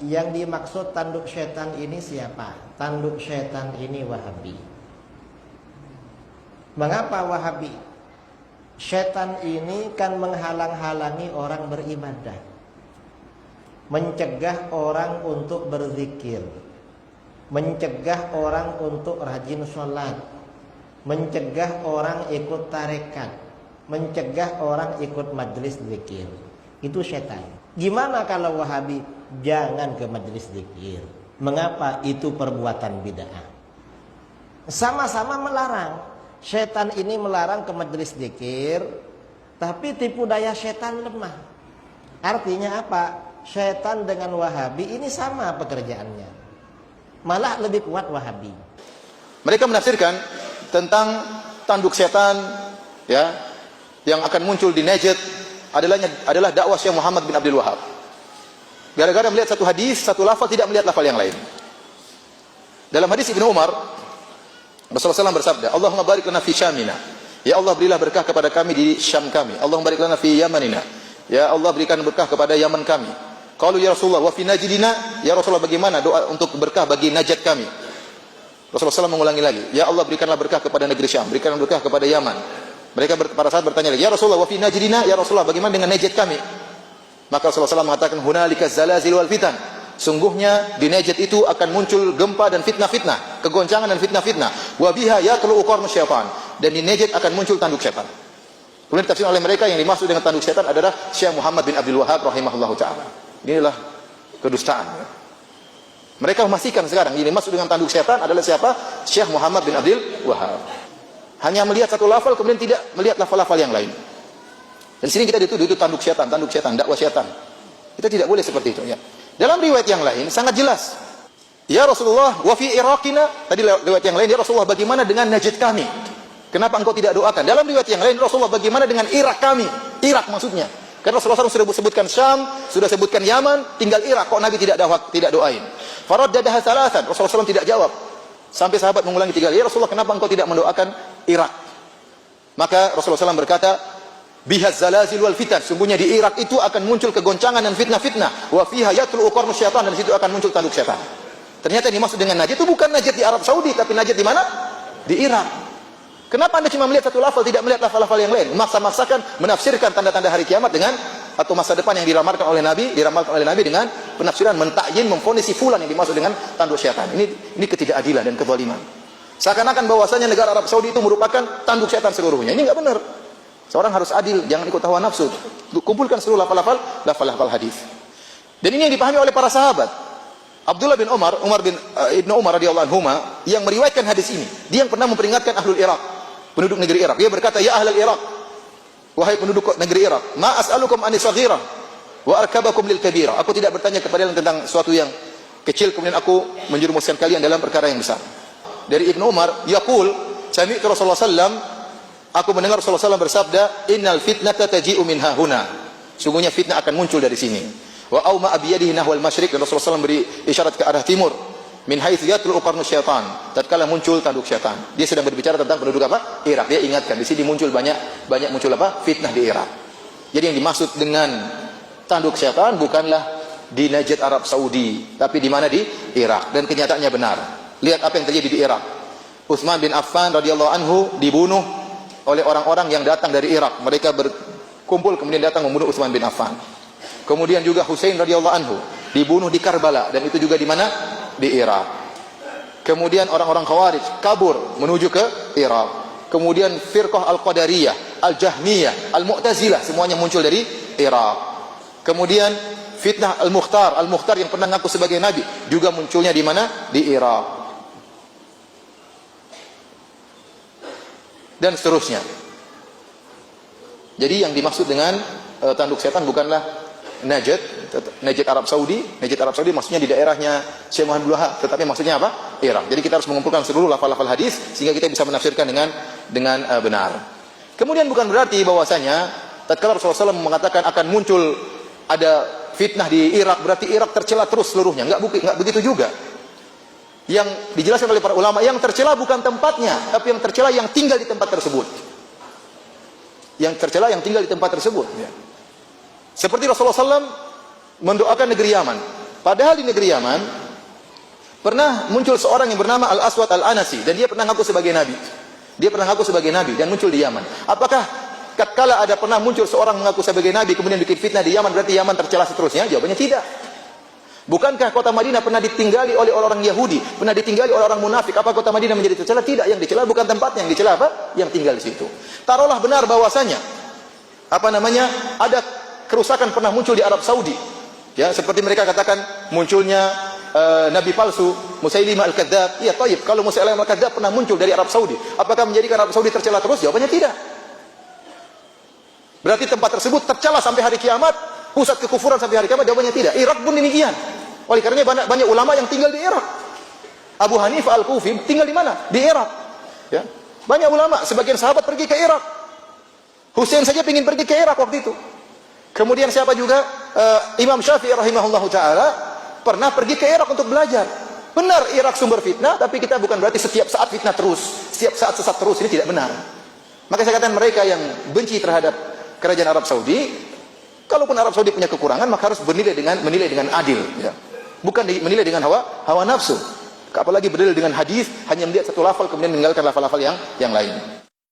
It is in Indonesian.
yang dimaksud tanduk setan ini siapa? Tanduk setan ini Wahabi. Mengapa Wahabi? Setan ini kan menghalang-halangi orang beribadah, mencegah orang untuk berzikir, mencegah orang untuk rajin sholat, mencegah orang ikut tarekat, mencegah orang ikut majelis zikir. Itu setan. Gimana kalau Wahabi? Jangan ke majelis zikir. Mengapa? Itu perbuatan bid'ah. Sama-sama melarang. Setan ini melarang ke majelis zikir, tapi tipu daya setan lemah. Artinya apa? Setan dengan Wahabi ini sama pekerjaannya. Malah lebih kuat Wahabi. Mereka menafsirkan tentang tanduk setan, ya, yang akan muncul di Najd adalah dakwah Syekh Muhammad bin Abdul Wahab. Gara-gara melihat satu hadis, satu lafal, tidak melihat lafal yang lain. Dalam hadis Ibnu Umar, Rasulullah SAW bersabda, Allahumma barik lana fi Syamina. Ya Allah, berilah berkah kepada kami di Syam kami. Allahumma barik lana fi Yamanina. Ya Allah, berikan berkah kepada Yaman kami. Qalu ya Rasulullah wa fi Najdina. Ya Rasulullah, bagaimana doa untuk berkah bagi Najd kami? Rasulullah SAW mengulangi lagi, ya Allah, berikanlah berkah kepada negeri Syam, berikanlah berkah kepada Yaman. Mereka para sahabat bertanya lagi, ya Rasulullah wa fi Najdina. Ya Rasulullah, bagaimana dengan Najd kami? Maka Rasulullah SAW mengatakan, hunalika zalazil wal fitan. Sungguhnya di Najd itu akan muncul gempa dan fitnah-fitnah, kegoncangan dan fitnah-fitnah. Wa biha yatlu qarnu syaitan. Dan di Najd akan muncul tanduk setan. Kemudian ditafsirkan oleh mereka yang dimaksud dengan tanduk setan adalah Syekh Muhammad bin Abdul Wahab rahimahullahu taala. Inilah kedustaan. Mereka memastikan sekarang yang dimaksud dengan tanduk setan adalah siapa? Syekh Muhammad bin Abdul Wahab. Hanya melihat satu lafal kemudian tidak melihat lafal-lafal yang lain. Dan sini kita dituduh itu tanduk setan, dakwah setan. Kita tidak boleh seperti itu, ya. Dalam riwayat yang lain sangat jelas. Ya Rasulullah, wa fi Iraqina. Tadi riwayat yang lain, ya Rasulullah, bagaimana dengan Najd kami? Kenapa engkau tidak doakan? Dalam riwayat yang lain, Rasulullah, bagaimana dengan Irak kami? Irak maksudnya. Karena Rasulullah SAW sudah sebutkan Syam, sudah sebutkan Yaman, tinggal Irak. Kok Nabi tidak doain? Faraddadaha thalathan. Rasulullah SAW tidak jawab. Sampai sahabat mengulangi 3 kali, ya Rasulullah, kenapa engkau tidak mendoakan Irak? Maka Rasulullah SAW berkata, bihaz zalazil wal fitan. Sungguhnya di Irak itu akan muncul kegoncangan dan fitnah-fitnah. Wa fiha yatlu qarnu syaitan. Dan di situ akan muncul tanduk setan. Ternyata yang dimaksud dengan Najd itu bukan Najd di Arab Saudi, tapi Najd di mana? Di Irak. Kenapa Anda cuma melihat satu lafal, tidak melihat lafal-lafal yang lain? Memaksa-maksakan menafsirkan tanda-tanda hari kiamat dengan atau masa depan yang diramalkan oleh Nabi dengan penafsiran mentakyin, memfonisi fulan yang dimaksud dengan tanduk syaitan. Ini ketidakadilan dan kezaliman. Seakan-akan bahwasanya negara Arab Saudi itu merupakan tanduk syaitan seluruhnya. Ini enggak benar. Seorang harus adil, jangan ikut hawa nafsu. Kumpulkan seluruh lafal-lafal hadis. Dan ini yang dipahami oleh para sahabat. Abdullah bin Umar bin Ibnu Umar radhiyallahu anhuma yang meriwayatkan hadis ini. Dia yang pernah memperingatkan ahlul Irak, penduduk negeri Irak. Dia berkata, ya ahlul Irak, wahai penduduk negeri Irak, ma as'alukum anis saghirah wa arkabakum lil kabira. Aku tidak bertanya kepada kalian tentang sesuatu yang kecil kemudian aku menjerumuskan kalian dalam perkara yang besar. Dari Ibnu Umar, yaqul, sami'tu Rasulullah sallam, aku mendengar Rasulullah SAW bersabda, innal fitnata taji'u min hahuna. Sungguhnya fitnah akan muncul dari sini. Wa auma abiyadihi nahwal masyriq. Dan Rasulullah SAW beri isyarat ke arah timur. Min haitsu yatlu qarnu syaitan. Tatkala muncul tanduk syaitan. Dia sedang berbicara tentang penduduk apa? Irak. Dia ingatkan di sini muncul banyak muncul apa? Fitnah di Irak. Jadi yang dimaksud dengan tanduk syaitan bukanlah di Najd Arab Saudi, tapi di mana? Di Irak. Dan kenyataannya benar. Lihat apa yang terjadi di Irak. Utsman bin Affan radhiyallahu anhu dibunuh oleh orang-orang yang datang dari Irak. Mereka berkumpul kemudian datang membunuh Utsman bin Affan. Kemudian juga Husain radhiyallahu anhu dibunuh di Karbala, dan itu juga di mana? Di Irak. Kemudian orang-orang Khawarij kabur menuju ke Irak. Kemudian firqah Al-Qadariyah, Al-Jahmiyah, Al-Mu'tazilah semuanya muncul dari Irak. Kemudian fitnah Al-Mukhtar yang pernah ngaku sebagai nabi juga munculnya di mana? Di Irak. Dan seterusnya. Jadi yang dimaksud dengan tanduk setan bukanlah Najd Arab Saudi. Najd Arab Saudi maksudnya di daerahnya Syekh Muhammad bin Wahab, tetapi maksudnya apa? Irak. Jadi kita harus mengumpulkan seluruh lafal-lafal hadis sehingga kita bisa menafsirkan dengan benar. Kemudian bukan berarti bahwasanya tatkala Rasulullah SAW mengatakan akan muncul ada fitnah di Irak berarti Irak tercela terus seluruhnya. Enggak begitu juga. Yang dijelaskan oleh para ulama, yang tercela bukan tempatnya, tapi yang tercela yang tinggal di tempat tersebut. Yang tercela yang tinggal di tempat tersebut, ya. Seperti Rasulullah SAW mendoakan negeri Yaman. Padahal di negeri Yaman pernah muncul seorang yang bernama Al-Aswad Al-Anasi, dan dia pernah ngaku sebagai nabi. Dia pernah ngaku sebagai nabi dan muncul di Yaman. Apakah tatkala ada pernah muncul seorang mengaku sebagai nabi kemudian bikin fitnah di Yaman, berarti Yaman tercela seterusnya? Jawabannya tidak. Bukankah kota Madinah pernah ditinggali oleh orang Yahudi, pernah ditinggali oleh orang munafik? Apa kota Madinah menjadi tercela? Tidak. Yang dicela bukan tempatnya, yang dicela apa? Yang tinggal di situ. Taruhlah benar bahwasanya ada kerusakan pernah muncul di Arab Saudi. Ya, seperti mereka katakan munculnya nabi palsu Musailimah Al-Kadzdzab. Ya, thayyib, kalau Musailimah Al-Kadzdzab pernah muncul dari Arab Saudi, apakah menjadikan Arab Saudi tercela terus? Jawabannya tidak. Berarti tempat tersebut tercela sampai hari kiamat, pusat kekufuran sampai hari kiamat? Jawabannya tidak. Irak pun demikian. Oleh karenanya banyak ulama yang tinggal di Irak. Abu Hanifah Al-Kufi tinggal di mana? Di Irak. Ya. Banyak ulama, sebagian sahabat pergi ke Irak. Husain saja ingin pergi ke Irak waktu itu. Kemudian siapa juga? Imam Syafi'i rahimahullahu taala pernah pergi ke Irak untuk belajar. Benar Irak sumber fitnah, tapi kita bukan berarti setiap saat fitnah terus, setiap saat sesat terus. Ini tidak benar. Maka saya katakan mereka yang benci terhadap kerajaan Arab Saudi, kalaupun Arab Saudi punya kekurangan, maka harus menilai dengan adil, ya. Bukan menilai dengan hawa nafsu. Apalagi berdalil dengan hadis, hanya melihat satu lafal kemudian meninggalkan lafal-lafal yang lain.